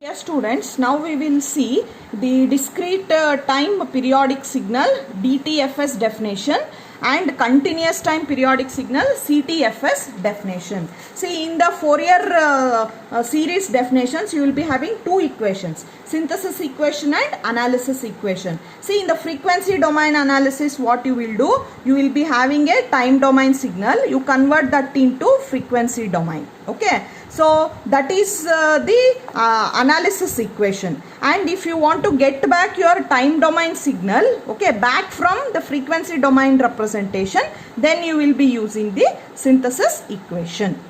Dear students, now we will see the discrete time periodic signal DTFS definition and continuous time periodic signal CTFS definition. See, in the Fourier series definitions, you will be having two equations, synthesis equation and analysis equation. See, in the frequency domain analysis, what you will do, you will be having a time domain signal, you convert that into frequency domain. Okay. So that is the analysis equation, and if you want to get back your time domain signal, okay, back from the frequency domain representation, then you will be using the synthesis equation.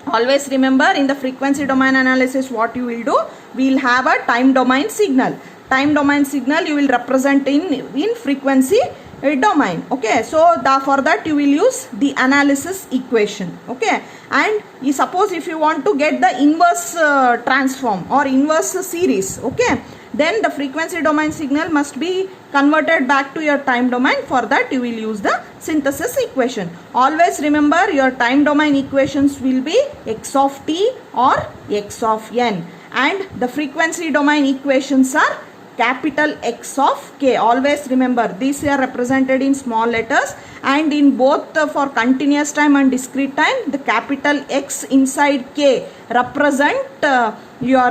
Always remember, in the frequency domain analysis, what you will do, we will have a time domain signal. Time domain signal you will represent in frequency domain. Okay, so for that you will use the analysis equation. Okay, and suppose if you want to get the inverse transform or inverse series, okay, then the frequency domain signal must be converted back to your time domain. For that you will use the synthesis equation. Always remember, your time domain equations will be x of t or x of n, and the frequency domain equations are capital X of k. Always remember, these are represented in small letters, and in both for continuous time and discrete time, the capital X inside k represent your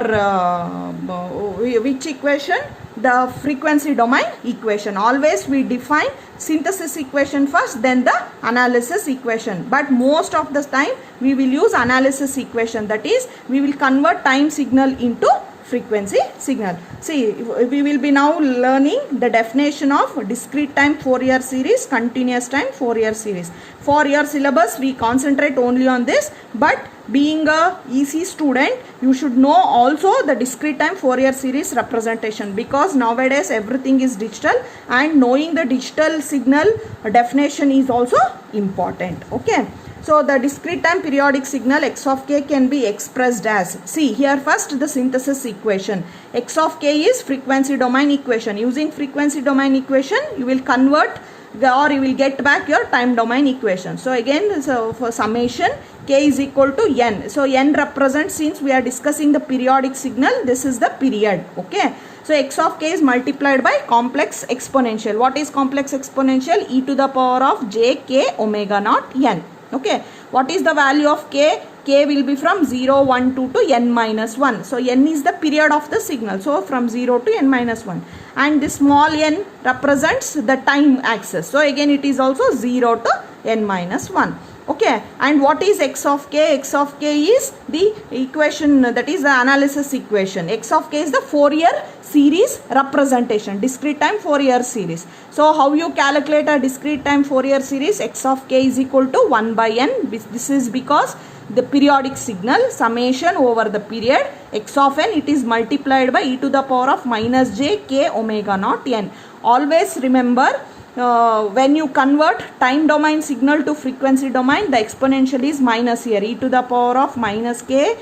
which equation? The frequency domain equation. Always we define synthesis equation first, then the analysis equation, but most of the time we will use analysis equation, that is we will convert time signal into frequency signal. See, we will be now learning the definition of discrete time Fourier series, continuous time Fourier series. For your syllabus we concentrate only on this, but being a EC student, you should know also the discrete time Fourier series representation, because nowadays everything is digital, and knowing the digital signal definition is also important. Okay. So the discrete time periodic signal x of k can be expressed as, see here first the synthesis equation, x of k is frequency domain equation. Using frequency domain equation you will convert or you will get back your time domain equation. So again, so for summation k is equal to n. So n represents, since we are discussing the periodic signal, this is the period. Okay. So x of k is multiplied by complex exponential. What is complex exponential? E to the power of j k omega naught n. Okay, what is the value of k? K will be from 0, 1, 2 to n minus 1. So n is the period of the signal. So from 0 to n minus 1. And this small n represents the time axis. So again it is also 0 to n minus 1. Okay, and what is x of k? X of k is the equation, that is the analysis equation. X of k is the Fourier series representation, discrete time Fourier series. So how you calculate a discrete time Fourier series? X of k is equal to 1 by n. This is because the periodic signal summation over the period, x of n, it is multiplied by e to the power of minus j k omega naught n. Always remember, when you convert time domain signal to frequency domain, the exponential is minus here, e to the power of minus k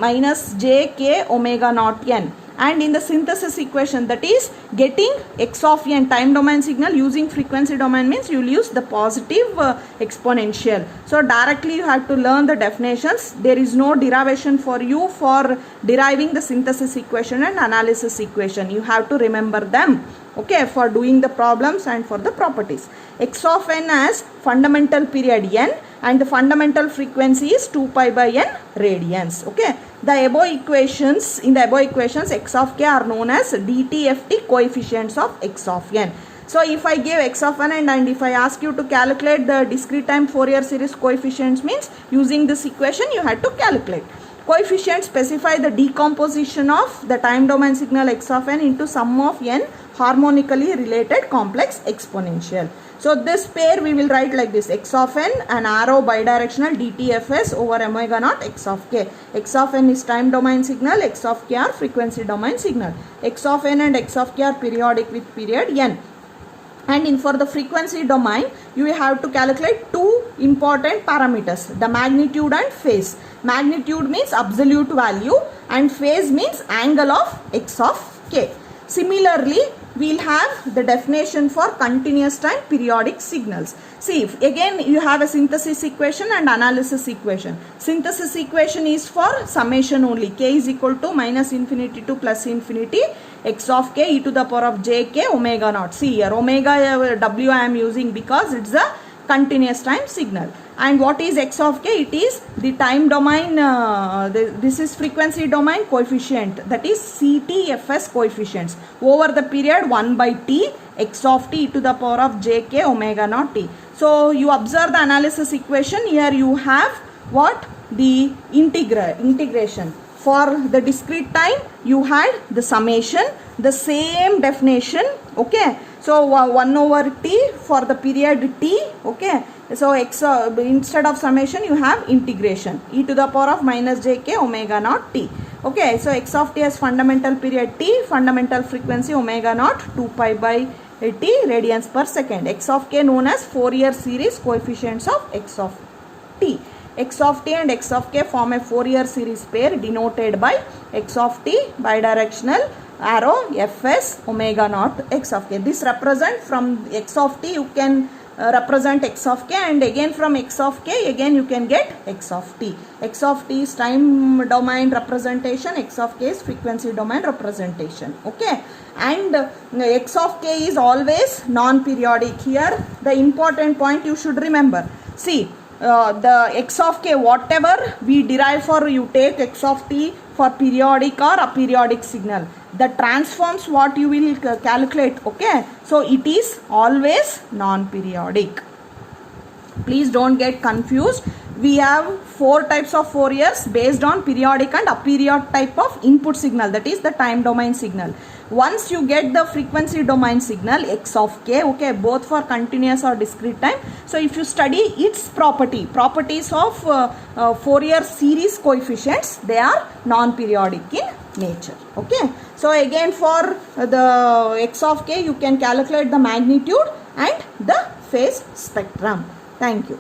minus j k omega naught n. And in the synthesis equation, that is getting x of n time domain signal using frequency domain, means you will use the positive exponential. So directly you have to learn the definitions. There is no derivation for you for deriving the synthesis equation and analysis equation. You have to remember them, okay, for doing the problems and for the properties. X of n as fundamental period n, and the fundamental frequency is 2 pi by n radians. Okay, the above equations, in the above equations, x of k are known as DTFT coefficients of x of n. So if I give x of n and if I ask you to calculate the discrete time Fourier series coefficients, means using this equation you had to calculate. Coefficients specify the decomposition of the time domain signal x of n into sum of n harmonically related complex exponential. So this pair we will write like this: x of n, an arrow bidirectional DTFS over omega naught x of k. X of n is time domain signal, x of k are frequency domain signal. X of n and x of k are periodic with period n. And for the frequency domain, you have to calculate two important parameters, the magnitude and phase. Magnitude means absolute value and phase means angle of x of k. Similarly, we'll have the definition for continuous time periodic signals. See, again you have a synthesis equation and analysis equation. Synthesis equation is for summation only. K is equal to minus infinity to plus infinity x of k e to the power of j k omega naught. See here, omega w I am using because it's a continuous time signal. And what is x of k? It is the time domain, this is frequency domain coefficient, that is CTFS coefficients over the period 1 by t x of t to the power of j k omega naught t. So you observe the analysis equation. Here you have what? The integration. For the discrete time you had the summation, the same definition, okay. So 1 over t for the period t, okay. So x instead of summation you have integration, e to the power of minus jk omega naught t, okay. So x of t has fundamental period t, fundamental frequency omega naught 2 pi by t radians per second. X of k known as Fourier series coefficients of x of t. X of t and x of k form a Fourier series pair denoted by x of t bidirectional arrow fs omega naught x of k. This represent from x of t you can represent x of k, and again from x of k again you can get x of t. X of t is time domain representation, x of k is frequency domain representation, okay. And x of k is always non-periodic. Here the important point you should remember. See, the x of k, whatever we derive for, you take x of t for periodic or aperiodic signal, the transforms what you will calculate, okay. So it is always non-periodic. Please don't get confused. We have 4 types of Fouriers based on periodic and aperiodic type of input signal, that is the time domain signal. Once you get the frequency domain signal x of k, okay, both for continuous or discrete time, so if you study its properties of Fourier series coefficients, they are non-periodic in nature, okay. So again for the x of k you can calculate the magnitude and the phase spectrum. Thank you.